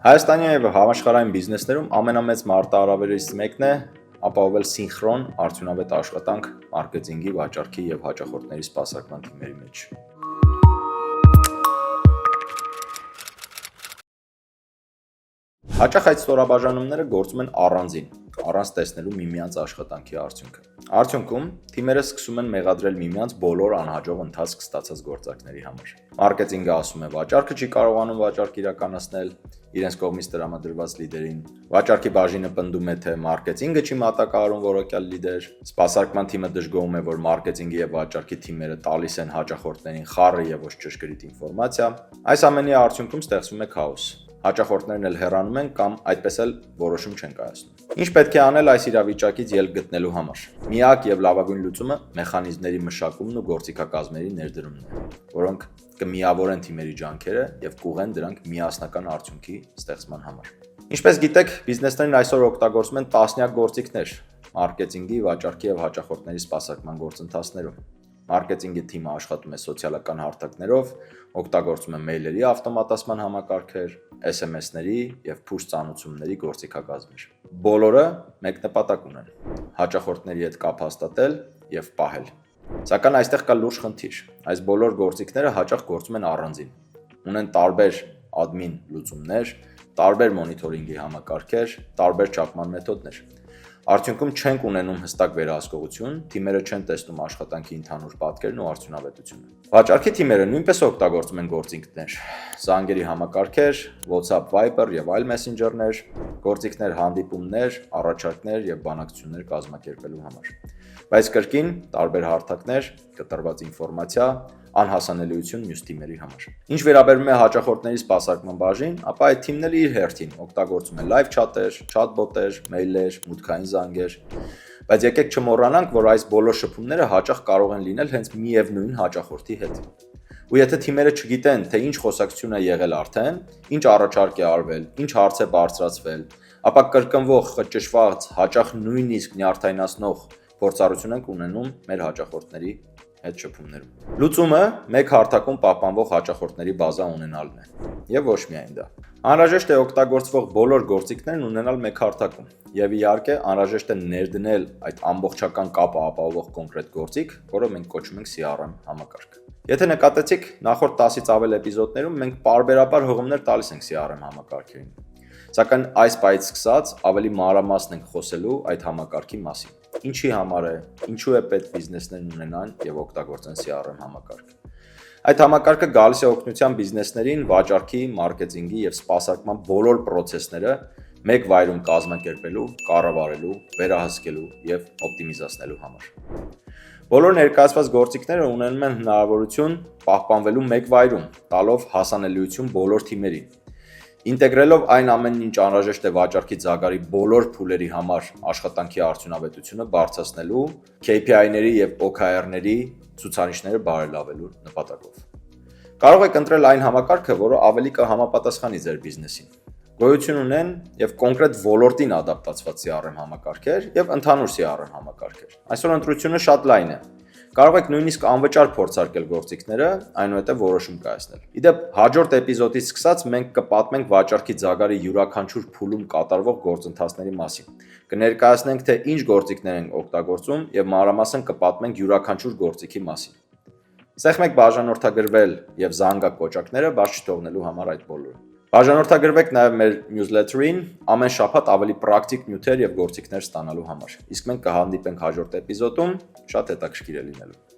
Հայաստանի եւ համաշխարհային բիզնեսներում ամենամեծ մարտահրավերներից մեկն է ապահովել սինխրոն արդյունավետ աշխատանք մարքեթինգի, վաճառքի եւ հաճախորդների սպասարկման թիմերի մեջ։ Հաճախ այդ ստորաբաժանումները գործում են առանց տեսնելու միմյանց աշխատանքի արդյունքը։ Արդյունքում թիմերը սկսում են մեղադրել միմյանց բոլոր անհաջող ընթացք ստացած գործակների համար։ Մարքեթինգը ասում է վաճառքը չի կարողանում վաճառք իրականացնել իրենց կողմից տրամադրված լիդերին։ Վաճառքի բաժինը պնդում է, թե մարքեթինգը չի մատակարարում որակյալ լիդեր։ Սպասարկման թիմը դժգոհում է, որ մարքեթինգի եւ վաճառքի թիմերը տալիս են հաճախորդներին խառը եւ ոչ ճշգրիտ ինֆորմացիա։ Այս ամենի արդյունքում ստեղծվում է քաոս։ Հաճախորդներն էլ հեռանում են կամ այդպես էլ որոշում չեն կայացնում։ Ինչ պետք է անել այս իրավիճակից ելք գտնելու համար։ Միակ եւ լավագույն լուծումը մեխանիզմների մշակումն ու գործիքակազմերի ներդրումն է, որոնք կմիավորեն թիմերի ջանքերը եւ կուղեն դրանք միասնական արդյունքի ստեղծման համար։ Ինչպես գիտեք, բիզնեսներն այսօր օգտագործում են տասնյակ գործիքներ մարքեթինգի, վաճառքի եւ հաճախորդների սպասարկման գործընթացներում։ Մարքեթինգի թիմը աշխատում է սոցիալական հարթակներով, օգտագործում է մեյլերի ավտոմատացման համակարգեր, SMS-ների եւ push ծանուցումների գործիքակազմեր։ Բոլորը մեկ նպատակ ունեն՝ հաճախորդների հետ կապ հաստատել եւ պահել։ Սակայն այստեղ կա լուրջ խնդիր։ Այս բոլոր գործիքները հաճախ գործում են առանձին։ Ունեն տարբեր admin լուծումներ, տարբեր մոնիթորինգի համակարգեր, տարբեր չափման մեթոդներ։ Արդյունքում չենք ունենում հստակ վերահսկողություն, թիմերը չեն տեսնում աշխատանքի ընդհանուր պատկերն ու արդյունավետությունը։ Վաճառքի թիմերը նույնպես օգտագործում են գործիքներ, զանգերի համակարգեր, WhatsApp, Viber եւ այլ մեսենջերներ, գործիքներ հանդիպումներ, առաջարկներ եւ բանակցություններ կազմակերպելու համար։ Բայց կրկին տարբեր հարթակներ, կտրված ինֆորմացիա, անհասանելիություն մյուս թիմերի համար։ Ինչ վերաբերում է հաճախորդների սպասարկման բաժին, ապա այդ թիմն էլ իր հերթին օգտագործում է լայվ չաթեր, չաթբոտեր, մեյլեր, մուտքային զանգեր։ Բայց եկեք չմոռանանք, որ այս բոլոր շփումները հաճախ կարող են լինել հենց միևնույն հաճախորդի հետ։ Ու եթե թիմերը չգիտեն, թե ինչ խոսակցություն է եղել արդեն, ինչ առաջարկ է արվել, ինչ հարց է բարձրացվել, ապա կրկնվող, խճճված, հաճախ նույնիսկ նյարդայնացնող փորձառություն ենք ունենում մեր հաճախորդների հետ շփումներում։ Լուծումը մեկ հարթակում պահպանվող հաճախորդների բազա ունենալն է, եւ ոչ միայն դա։ Անհրաժեշտ է օգտագործվող բոլոր գործիքներն ունենալ մեկ հարթակում, եւ իհարկե անհրաժեշտ է ներդնել այդ ամբողջական կապը ապահովող կոնկրետ գործիք, որը մենք կոչում ենք CRM համակարգ։ Եթե նկատեցիք, նախորդ 10-ից ավել էպիզոդներում մենք պարբերաբար հղումներ տալիս ենք CRM համակարգերին։ Սակայն այս պահից սկսած ավելի մանրամասն ենք խոսելու այդ համակարգի մասին։ Ինչի համար է, ինչու է պետք բիզնեսներն ունենան եւ օգտագործեն CRM համակարգ։ Այդ համակարգը գալիս է օգնության բիզնեսներին վաճառքի, մարքեթինգի եւ սպասարկման բոլոր process-ները մեկ վայրում կազմակերպելու, կառավարելու, վերահսկելու եւ օպտիմիզացնելու համար։ Բոլոր ներկայացված գործիքները ունենում են հնարավորություն պահպանվելու մեկ վայրում, տալով հասանելիություն բոլոր թիմերին։ Ինտեգրելով այն ամենն, ինչ անհրաժեշտ է վաճառքի ձագարի բոլոր փուլերի համար աշխատանքի արդյունավետությունը բարձրացնելու, KPI-ների եւ OKR-ների ցուցանիշները բարելավելու նպատակով։ Կարող եք ընտրել այն համակարգը, որը ավելի կհամապատասխանի ձեր բիզնեսին։ Գոյություն ունեն եւ կոնկրետ ոլորտին ադապտացված CRM համակարգեր եւ ընդհանուր CRM համակարգեր։ Այսօր ընտրությունը շատ լայն է։ Կարող եք նույնիսկ անվճար փորձարկել գործիքները, այնուհետև որոշում կայացնել։ Իդեպ հաջորդ էպիզոդից սկսած մենք կպատմենք վաճառքի ձագարի յուրաքանչյուր փուլում կատարվող գործընթացների մասին։ Կներկայացնենք, թե ինչ գործիքներ են օգտագործում եւ մանրամասն կպատմենք յուրաքանչյուր գործիքի մասին։ Սեղմեք բաժանորդագրվել եւ զանգակ կոճակները բաց չթողնելու համար այդ բոլորը։ Բաժանորդագրվեք նաև մեր newsletter-ին ամեն շաբաթ ավելի պրակտիկ նյութեր եւ գործիքներ ստանալու համար։ Իսկ մենք կհանդիպենք հաջորդ էպիզոդում, շատ հետաքրքիր է լինելու։